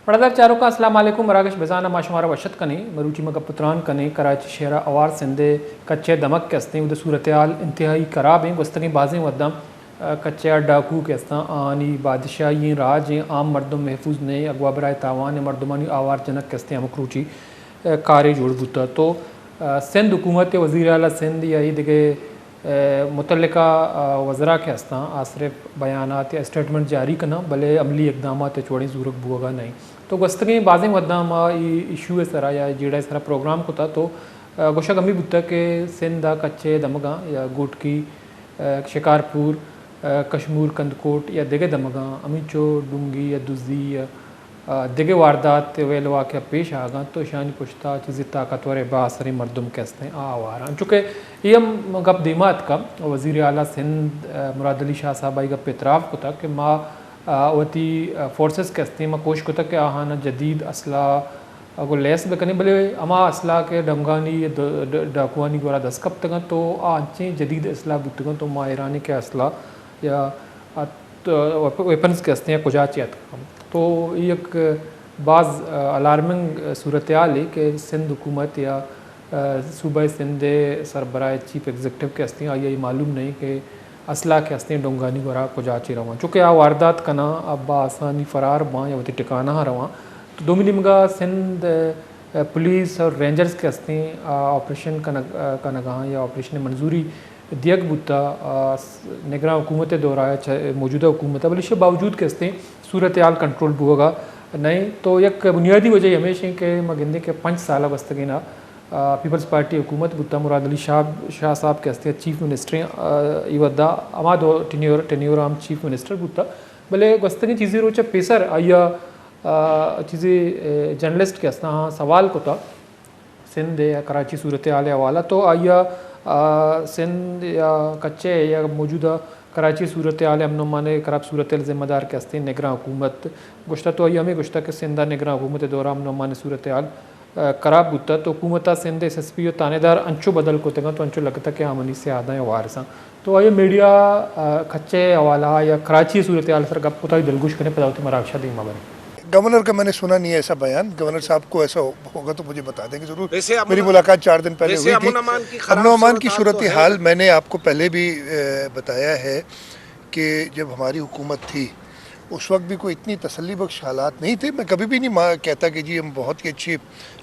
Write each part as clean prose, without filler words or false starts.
पड़दार चारों का अस्सलाम वालेकुम मराकश बजाना माशुमारा वशत कने मरूची मगा पुत्रान कने कराची शहरा अवार सिंधे कच्चे दमक के हस्ते उद सूरत हाल इंतहाई खराब हैं गुस्तगी बाजें वदम कच्चे डाकू के हस्ता आनी बादशाही राज हैं आम मरदम महफूज ने अगवा बराए तावान मरदमानी आवार जनक के हस्ते मकरूची कार जोड़ बुता तो सिंध हुकूमत वज़ीर आला सिंध या दिगे मुतल्लिका वज़रा के हस्ता आसरफ बयानात या स्टेटमेंट जारी करना भले अमली इकदाम चोड़ी ज़रूरत बुआ नहीं तो गस्तगी बाज़ें वदाम इशू सरा या जेड़ा सरा प्रोग्राम को था तो गोशा गमी बुता के सिंध कच्चे दमगा या गुटकी शिकारपुर कश्मीर कंदकोट या दिगे दमगा अमीचो डूंगी या दुजी या दिगे वारदात वेल वाक़ पेश आगा तो शानी पुश्ता चीज़ें ताकतवर बासरी मरदम कहते हैं आवारा चूँकि ये हम गप दिमात का वज़ीर आला सिंध मुराद अली शाह साहब आई गप इतराफ़ को था कि माँ वती फोर्सेस कहते हैं माँ कोश को था कि आहाना जदीद असला अगो लेस बकने भले अमा असला के डंगानी डाकुआनी द्वारा दस्कब तक तो आँचे जदीद असला बुतगा तो माँ ईरानी के असला या वेपन्स कहते हैं कुजाचियत तो ये एक बाज़ अलार्मिंग सूरत हाल है कि सिंध हुकूमत या सूबा सिंध सरबराह चीफ एग्जीक्यूटिव के हस्ती ये मालूम नहीं कि असला के हस्ती डोंगानी वरा कुजाची रवा चूँकि आ वारदात कना अब आसानी फ़रार बाँ या वती टिकाना रवा तो दोमिनिमगा सिंध पुलिस और रेंजर्स के हस्ती ऑपरेशन कनगा या ऑपरेशन मंजूरी दियक बुता निगरान हुकूमत दौरा मौजूदा हुकूमत बल इसके बावजूद के हस्ते सूरत हाल कंट्रोल होगा नहीं तो एक बुनियादी वजह हमेशा के मगिंदे के 5 साल वस्तगी ना पीपल्स पार्टी हुकूमत बुता मुराद अली शाह साहब के हस्ते चीफ मिनिस्टर इवदा अमा दो टेन्योर आम चीफ मिनिस्टर बुता भले वस्तगी चीज़ें रोचा पेसर आया चीज़ें जर्नलिस्ट के हस्ता हाँ सवाल को था सिंध या कराची सूरत हाल हवाला तो आया सिंध या कच्चे या मौजूदा कराची सूरत हाल अमन माने खराब सूरत ज़िम्मेदार के हस्ते निगरान हुकूमत गुश्ता तो आई हमें गुश्ता के सिंधा निगरान हुकूमत दौरा अमन माने सूरत हाल खराब बुता तो हुकूमत सिंध SSP और थानेदार अंचो बदल को तंगा तो अंचो लगता कि हमनी से आदा है वारसा तो आइए मीडिया कच्चे हवाला या कराची सूरत हाल सर गप पुता दिलगुश करने पदावती मराक्षा दी माबन गवर्नर का मैंने सुना नहीं है ऐसा बयान। गवर्नर साहब को ऐसा होगा तो मुझे बता देंगे जरूर। मेरी मुलाकात 4 दिन पहले हुई थी। अमन अमान की सूरत हाल मैंने आपको पहले भी बताया है कि जब हमारी हुकूमत थी उस वक्त भी कोई इतनी तसल्ली बख्श हालात नहीं थे। मैं कभी भी नहीं कहता कि जी हम बहुत ही अच्छी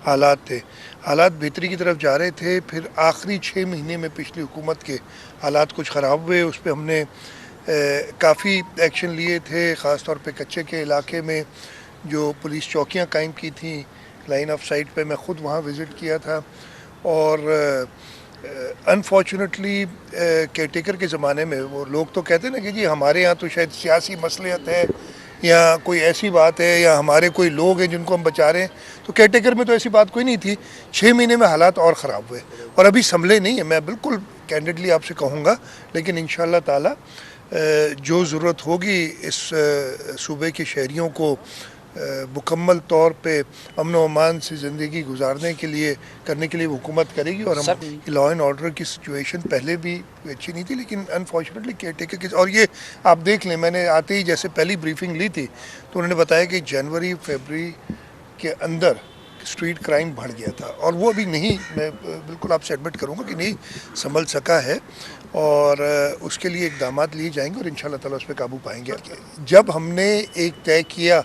हालात थे। हालात बेहतरी की तरफ जा रहे थे। फिर आखिरी 6 महीने में पिछली हुकूमत के हालात कुछ ख़राब हुए। उस पर हमने काफ़ी एक्शन लिए थे। ख़ास तौर पे कच्चे के इलाके में जो पुलिस चौकियां कायम की थी लाइन ऑफ साइट पे मैं ख़ुद वहाँ विज़िट किया था और अनफॉर्चुनेटली केयरटेकर के ज़माने में वो लोग तो कहते हैं ना कि जी हमारे यहाँ तो शायद सियासी मसलियत है या कोई ऐसी बात है या हमारे कोई लोग हैं जिनको हम बचा रहे हैं, तो केयरटेकर में तो ऐसी बात कोई नहीं थी। 6 महीने में हालात और ख़राब हुए और अभी संभले नहीं है। मैं बिल्कुल कैंडिडली आपसे कहूँगा, लेकिन इंशाअल्लाह ताला जो ज़रूरत होगी इस सूबे के शहरियों को मुकम्मल तौर पे अमन व अमान से ज़िंदगी गुजारने के लिए करने के लिए हुकूमत करेगी। और हम लॉ एंड ऑर्डर की सिचुएशन पहले भी अच्छी नहीं थी, लेकिन अनफॉर्चुनेटली केयरटेकर के और ये आप देख लें, मैंने आते ही जैसे पहली ब्रीफिंग ली थी तो उन्होंने बताया कि जनवरी फरवरी के अंदर स्ट्रीट क्राइम बढ़ गया था और वो अभी नहीं, मैं बिल्कुल आपसे एडमिट करूँगा कि नहीं संभल सका है और उसके लिए इकदाम लिए जाएंगे और इंशाअल्लाह ताला उस पर काबू पाएंगे। जब हमने एक तय किया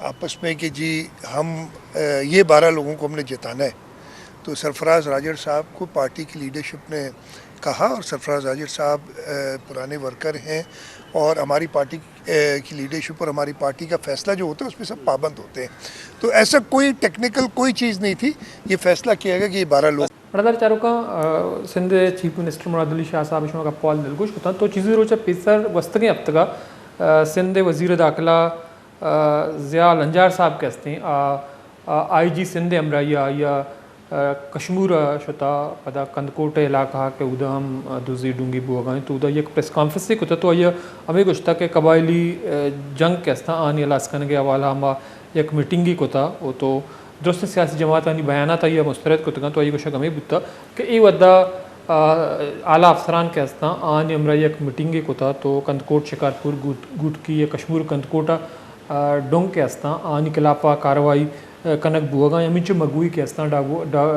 आपस में कि जी हम ये 12 लोगों को हमने जिताना है, तो सरफराज राजर साहब को पार्टी की लीडरशिप ने कहा और सरफराज राजर साहब पुराने वर्कर हैं और हमारी पार्टी की लीडरशिप और हमारी पार्टी का फ़ैसला जो होता है उस पर सब पाबंद होते हैं। तो ऐसा कोई टेक्निकल कोई चीज़ नहीं थी, ये फ़ैसला किया गया कि ये 12 लोग पड़दार चारों का सिंध चीफ मिनिस्टर मुराद अली शाह साहब इसमें कॉल दिलगुश होता तो चीज़ें रोचा पेसर वस्तगी अब तक सिंध वज़ीर दाखिला ज़िया लंजार साहब के हस्ते IG सिंध अमराइया या कश्मीर शुता पदा कंदकोट इलाका के उदम दूसरी डूंगी बुआ तो उधर एक प्रेस कॉन्फ्रेंस से कुछ तो ये हमें कुछ था कि कबायली जंग के हस्ता आने लास्कन के हवाला हम एक मीटिंग ही को था वो तो दुरुस्त सियासी जमात आनी बयाना था ये मुस्तरद को तो ये कुछ हमें बुता कि ये वदा आला अफसरान के हस्ता आन अमरा एक मीटिंग को था तो कंदकोट शिकारपुर गुटकी या कश्मीर कंदकोटा डोंग के अस्ता आनी खिलाफा कार्रवाई कनक बुआगा या मिच मगुई के अस्ता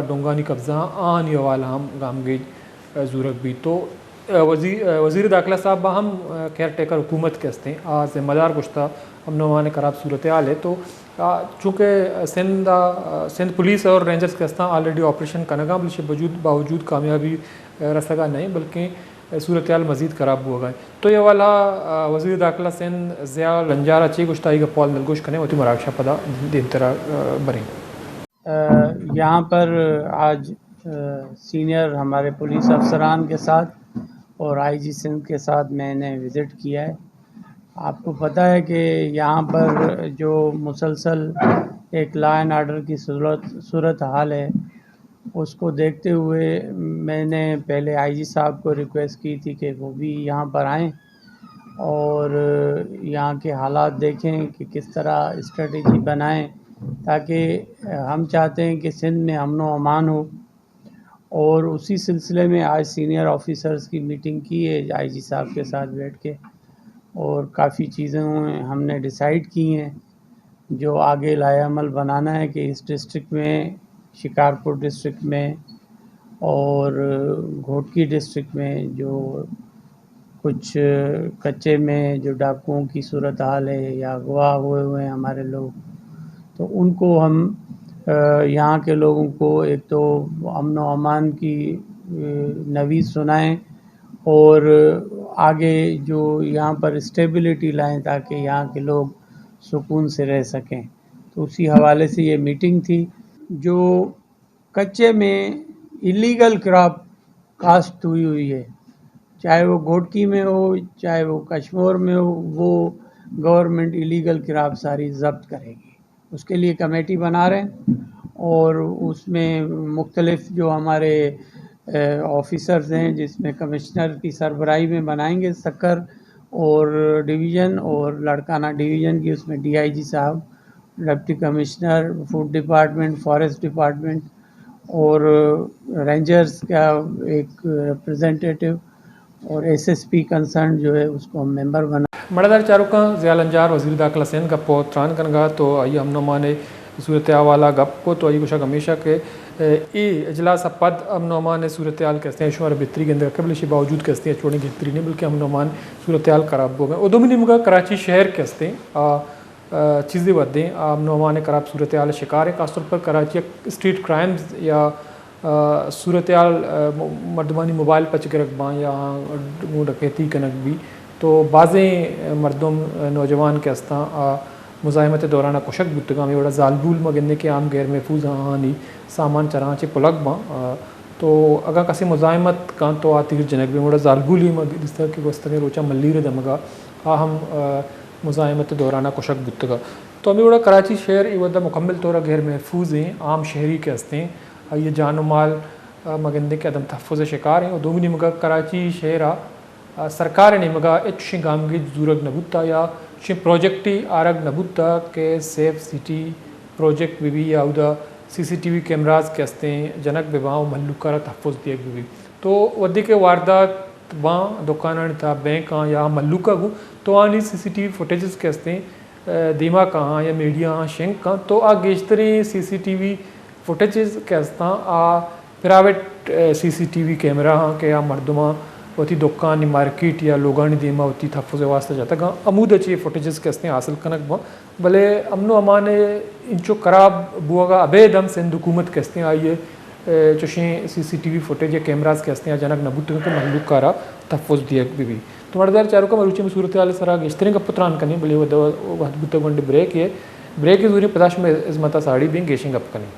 डोंगानी कब्जा आनी वाला हम गाम गई जूरक भी तो वज़ीर दाखिला साहब हम केयर टेकर हुकूमत के हस्ते ज़िम्मेदार गुश्ता अमन अमान खराब सूरत हाल है तो चूँकि सिंध पुलिस और रेंजर्स के हस्ता ऑलरेडी ऑपरेशन कनगा बल्कि बावजूद कामयाबी रसगा नहीं बल्कि सूरत हाल मज़ीद ख़राब हुआ गए तो ये वाला वज़ीर दाखिला सिंध ज़िया लंजारा ची गुश्ताई का पॉल नलगुश कने होती मराक्षा पदा दिन तरह बरें। यहाँ पर आज सीनियर हमारे पुलिस अफसरान के साथ और आईजी सिंध के साथ मैंने विज़िट किया है। आपको पता है कि यहाँ पर जो मुसलसल एक लॉ एंड आर्डर की सूरत हाल है, उसको देखते हुए मैंने पहले आईजी साहब को रिक्वेस्ट की थी कि वो भी यहाँ पर आएँ और यहाँ के हालात देखें कि किस तरह स्ट्रेटजी बनाएं, ताकि हम चाहते हैं कि सिंध में अमन व अमान हो। और उसी सिलसिले में आज सीनियर ऑफिसर्स की मीटिंग की है आईजी साहब के साथ बैठ के, और काफ़ी चीज़ें हमने डिसाइड की हैं जो आगे लाएअमल बनाना है कि इस डिस्ट्रिक्ट में, शिकारपुर डिस्ट्रिक्ट में और घोटकी डिस्ट्रिक्ट में जो कुछ कच्चे में जो डाकुओं की सूरत हाल है या अगवा हुए हैं हमारे लोग, तो उनको हम यहाँ के लोगों को एक तो अमन व अमान की नवीज़ सुनाएं और आगे जो यहाँ पर स्टेबिलिटी लाएं ताकि यहाँ के लोग सुकून से रह सकें। तो उसी हवाले से ये मीटिंग थी। जो कच्चे में इलीगल क्रॉप कास्ट हुई है, चाहे वो घोटकी में हो चाहे वो कश्मीर में हो, वो गवर्नमेंट इलीगल क्रॉप सारी जब्त करेगी। उसके लिए कमेटी बना रहे हैं और उसमें मुख्तलिफ जो हमारे ऑफिसर्स हैं, जिसमें कमिश्नर की सरबराही में बनाएंगे सक्कर और डिवीज़न और लड़काना डिवीज़न की, उसमें डीआईजी साहब, deputy commissioner, food department, forest department और रेंजर्स का एक रिप्रेजेंटेटिव और एसएसपी कंसर्न जो है उसको हम मेंबर बना। मड़ादार चारुका ज़िया लंजार वज़ीर दाखिला सिंध का पोत्रान कनगा तो आई अमन अमान सूरत वाला गप को तो आई कुछ हमेशा के इजलास पद अमन अमान सूरत हाल कहते हैं शुमार बेहतरी के अंदर कबल के बावजूद कहते हैं छोड़ी बेहतरी नहीं बल्कि अमन अमान सूरत हाल खराब हो गए। उदोमिनी मुगा कराची शहर कहते हैं चीज़ें बदें अमन अमान खराब सूरत हाल शिकार है, खासतौर पर कराची स्ट्रीट क्राइम्स या सूरत हाल मर्दमानी मोबाइल पच के रखबा या डकैती कनक भी तो बाज़ें मर्दम नौजवान के हस्ता मुजाहिमत दौरान कुशक बुतगा में बड़ा जालबूल मगने के आम गैर महफूज हानी सामान चराचे पुलक बा तो अगर कसी मुजाहिमत का तो आतिर जनक भी बड़ा जालबूल ही मग जिस तरह की वस्तु रोचा मल्लीर दमगा हम मुजाहिमत दौरान कुशक बुतगा तो अभी बड़ा कराची शहर ये वदा मुकम्मल तौर गैर महफूज हैं, आम शहरी के हस्ते हैं, ये जान माल मगंदे के अदम तहफ़्फ़ुज़ शिकार हैं। और दोमिनी मगा कराची शहर सरकार ने मगा एच गामगी जूरग नबूता या प्रोजेक्टी आरग नबूता के सेफ सिटी प्रोजेक्ट भी या उदा CCTV कैमराज के हस्ते जनक विवाह मल्लुका तहफ़्फ़ुज़ दिए भी तो वदी के वारदात वहाँ दुकान था बैंक या मल्लुका गु तो आनी CCTV फुटेजेस के हस्ते दीमा कहाँ या मीडिया शेंक कहाँ तो गेशतरी CCTV फुटेजेस के हस्ता प्राइवेट CCTV कैमरा हाँ के या मर्दमा होती दुकान मार्केट या लोगानी दीमा होती तहफ़्फ़ुज़ वास्ते जाता गा अमूद अच्छी फुटेजेस के हस्ते हासिल कनक बा भले अमन अमान इंचो खराब बुआगा अबेदम सिंध हुकूमत के हस्ते आइए चुशें CCTV फुटेज या कैमराज के हस्ते जनक नबूत के महलूक कारा तहफ़्फ़ुज़ दिए भी तो मर्दार चारों का मरुचि में सूरत हाल सरा इस तरह का पुत्रान कनी भले वो बुत ब्रेक है ब्रेक की दूरी पदाश में इज़मता साड़ी भी गेशिंग अप कनी।